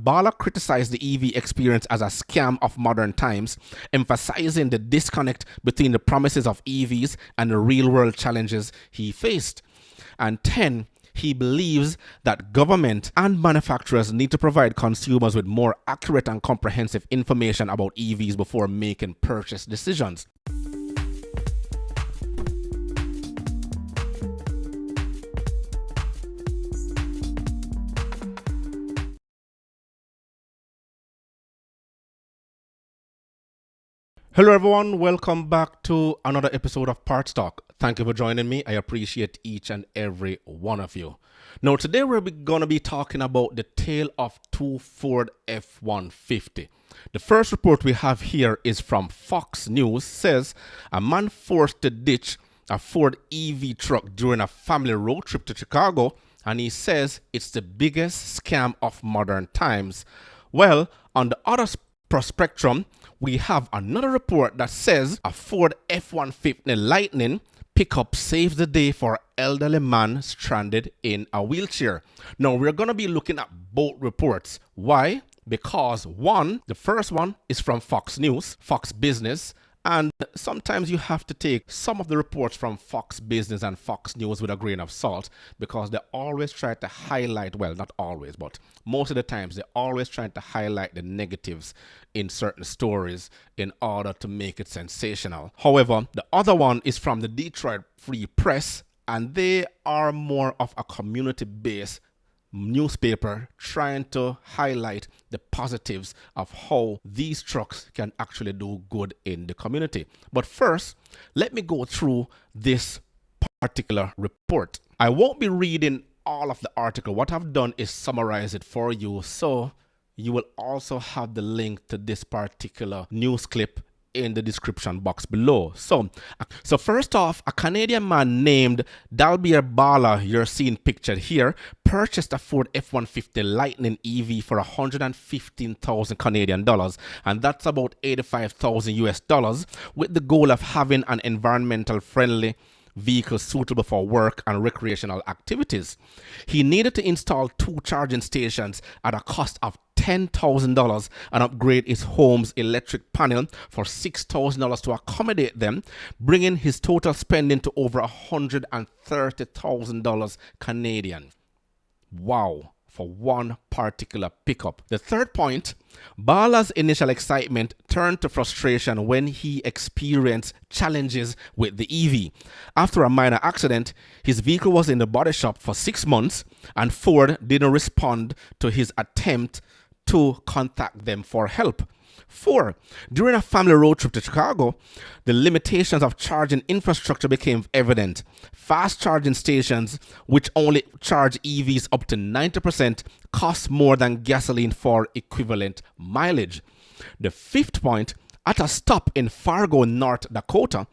Bala criticized the EV experience as a scam of modern times, emphasizing the disconnect between the promises of EVs and the real-world challenges he faced. And 10, he believes that government and manufacturers need to provide consumers with more accurate and comprehensive information about EVs before making purchase decisions. Hello everyone, welcome back to another episode of Parts Talk. Thank you for joining me. I appreciate each and every one of you. Now today we're going to be talking about the tale of two Ford F-150. The first report we have here is from Fox News. Says a man forced to ditch a Ford EV truck during a family road trip to Chicago, and he says it's the biggest scam of modern times. Well, on the other spectrum, we have another report that says a Ford F-150 Lightning pickup saves the day for elderly man stranded in a wheelchair. Now, we're going to be looking at both reports. Why? Because the first one is from Fox News, Fox Business, and sometimes you have to take some of the reports from Fox Business and Fox News with a grain of salt, because they always try to highlight, well, not always, but most of the times they always try to highlight the negatives in certain stories in order to make it sensational. However, the other one is from the Detroit Free Press, and they are more of a community-based newspaper trying to highlight the positives of how these trucks can actually do good in the community. But first, let me go through this particular report. I won't be reading all of the article. What I've done is summarize it for you, so you will also have the link to this particular news clip in the description box below. So first off, a Canadian man named Dalbir Bala, you're seeing pictured here, purchased a Ford F-150 Lightning EV for 115,000 Canadian dollars, and that's about 85,000 US dollars, with the goal of having an environmental friendly vehicle suitable for work and recreational activities. He needed to install 2 charging stations at a cost of $10,000 and upgrade his home's electric panel for $6,000 to accommodate them, bringing his total spending to over $130,000 Canadian. Wow, for one particular pickup. The third point, Bala's initial excitement turned to frustration when he experienced challenges with the EV. After a minor accident, his vehicle was in the body shop for 6 months, and Ford didn't respond to his attempt to contact them for help. 4, during a family road trip to Chicago, the limitations of charging infrastructure became evident. Fast charging stations, which only charge EVs up to 90%, cost more than gasoline for equivalent mileage. The 5th point, at a stop in Fargo, North Dakota,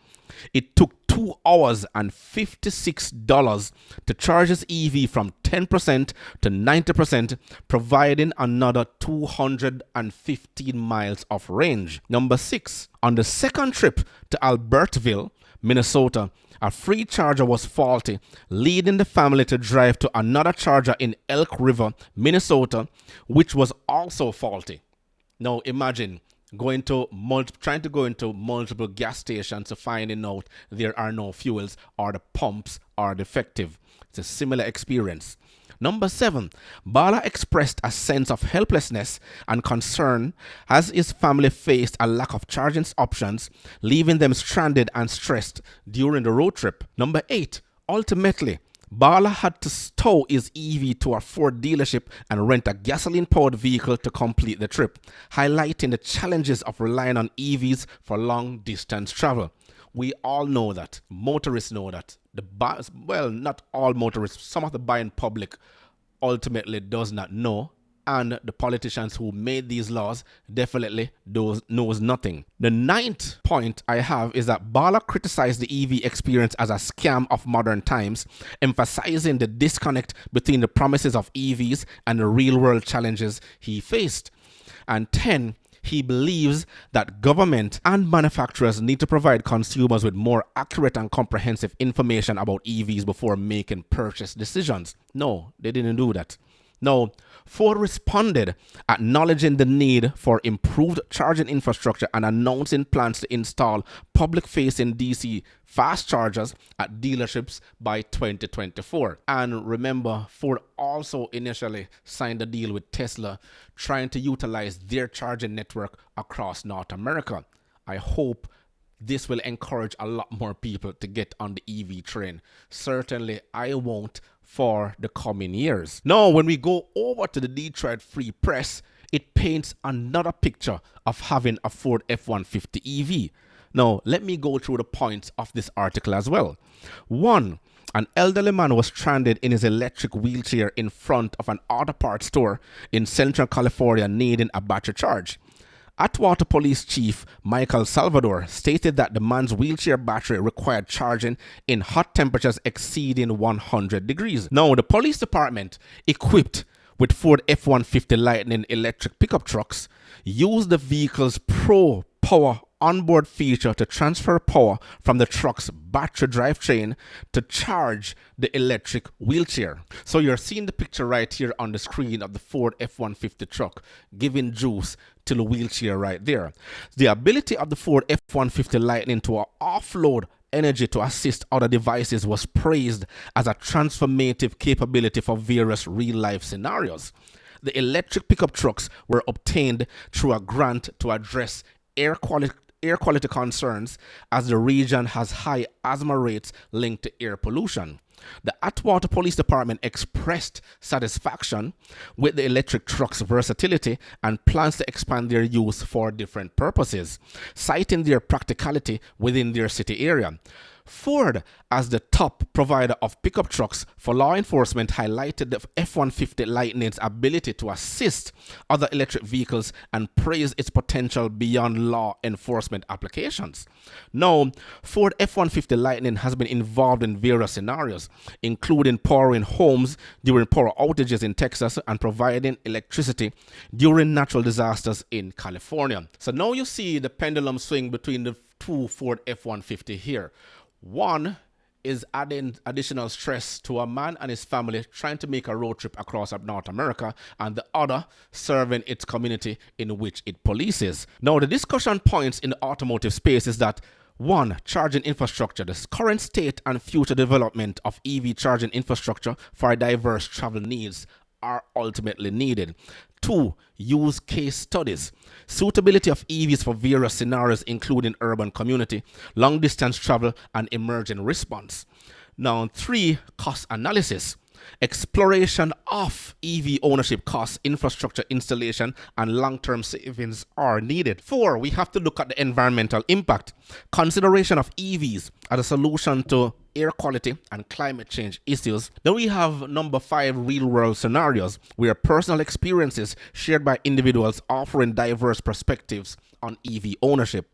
it took 2 hours and $56 to charge his EV from 10% to 90%, providing another 215 miles of range. Number 6, on the second trip to Albertville, Minnesota, a free charger was faulty, leading the family to drive to another charger in Elk River, Minnesota, which was also faulty. Now imagine trying to go into multiple gas stations to finding out there are no fuels or the pumps are defective. It's a similar experience. Number 7, Bala expressed a sense of helplessness and concern as his family faced a lack of charging options, leaving them stranded and stressed during the road trip. Number 8, ultimately, Bala had to tow his EV to a Ford dealership and rent a gasoline-powered vehicle to complete the trip, highlighting the challenges of relying on EVs for long-distance travel. We all know that. Motorists know that. Not all motorists. Some of the buying public ultimately does not know, and the politicians who made these laws definitely knows nothing. The 9th point I have is that Bala criticized the EV experience as a scam of modern times, emphasizing the disconnect between the promises of EVs and the real-world challenges he faced. And 10, he believes that government and manufacturers need to provide consumers with more accurate and comprehensive information about EVs before making purchase decisions. No, they didn't do that. Now, Ford responded, acknowledging the need for improved charging infrastructure and announcing plans to install public facing DC fast chargers at dealerships by 2024. And remember, Ford also initially signed a deal with Tesla, trying to utilize their charging network across North America. I hope this will encourage a lot more people to get on the EV train. Certainly, I won't for the coming years. Now, when we go over to the Detroit Free Press, it paints another picture of having a Ford F-150 EV. Now, let me go through the points of this article as well. One, an elderly man was stranded in his electric wheelchair in front of an auto parts store in Central California needing a battery charge. Atwater Police Chief Michael Salvador stated that the man's wheelchair battery required charging in hot temperatures exceeding 100 degrees. Now, the police department, equipped with Ford F-150 Lightning electric pickup trucks, used the vehicle's Pro Power onboard feature to transfer power from the truck's battery drivetrain to charge the electric wheelchair. So you're seeing the picture right here on the screen of the Ford F-150 truck giving juice to the wheelchair right there. The ability of the Ford F-150 Lightning to offload energy to assist other devices was praised as a transformative capability for various real-life scenarios. The electric pickup trucks were obtained through a grant to address air quality concerns, as the region has high asthma rates linked to air pollution. The Atwater Police Department expressed satisfaction with the electric truck's versatility and plans to expand their use for different purposes, citing their practicality within their city area. Ford, as the top provider of pickup trucks for law enforcement, highlighted the F-150 Lightning's ability to assist other electric vehicles and praised its potential beyond law enforcement applications. Now, Ford F-150 Lightning has been involved in various scenarios, including powering homes during power outages in Texas and providing electricity during natural disasters in California. So now you see the pendulum swing between the two Ford F-150 here. One is adding additional stress to a man and his family trying to make a road trip across North America, and the other serving its community in which it polices. Now, the discussion points in the automotive space is that 1. Charging infrastructure. The current state and future development of EV charging infrastructure for diverse travel needs are ultimately needed. 2. Use case studies. Suitability of EVs for various scenarios, including urban community, long distance travel, and emergent response. Now, 3. Cost analysis. Exploration of EV ownership costs, infrastructure installation, and long-term savings are needed. 4. We have to look at the environmental impact. Consideration of EVs as a solution to air quality and climate change issues. Then we have number 5, real-world scenarios, where personal experiences shared by individuals offering diverse perspectives on EV ownership.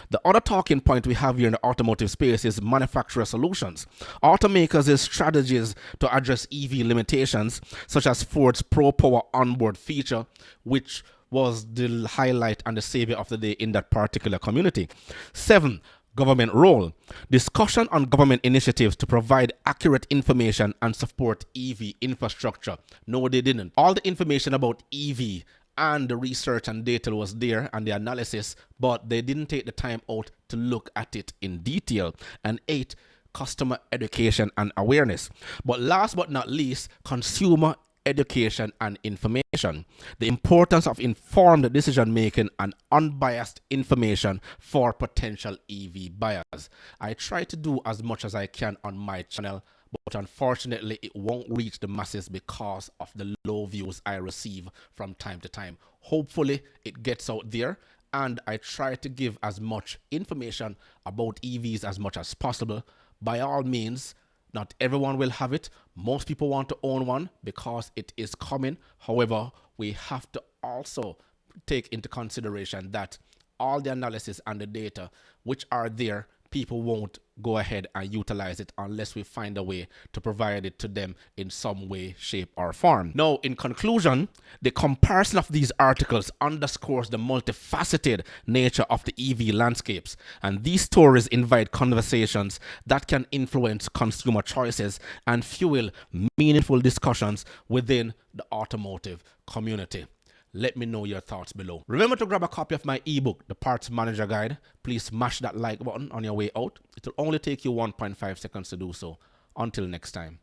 The other talking point we have here in the automotive space is manufacturer solutions. Automakers' strategies to address EV limitations, such as Ford's Pro Power onboard feature, which was the highlight and the savior of the day in that particular community. 7. Government role. Discussion on government initiatives to provide accurate information and support EV infrastructure. No, they didn't. All the information about EV and the research and data was there and the analysis, but they didn't take the time out to look at it in detail. And 8, customer education and awareness. But last but not least, consumer education and information. The importance of informed decision making and unbiased information for potential EV buyers. I try to do as much as I can on my channel, but unfortunately it won't reach the masses because of the low views I receive from time to time. Hopefully it gets out there, and I try to give as much information about EVs as much as possible. By all means, not everyone will have it. Most people want to own one because it is coming. However, we have to also take into consideration that all the analysis and the data which are there people won't go ahead and utilize it unless we find a way to provide it to them in some way, shape, or form. Now, in conclusion, the comparison of these articles underscores the multifaceted nature of the EV landscapes, and these stories invite conversations that can influence consumer choices and fuel meaningful discussions within the automotive community. Let me know your thoughts below. Remember to grab a copy of my ebook, The Parts Manager Guide. Please smash that like button on your way out. It will only take you 1.5 seconds to do so. Until next time.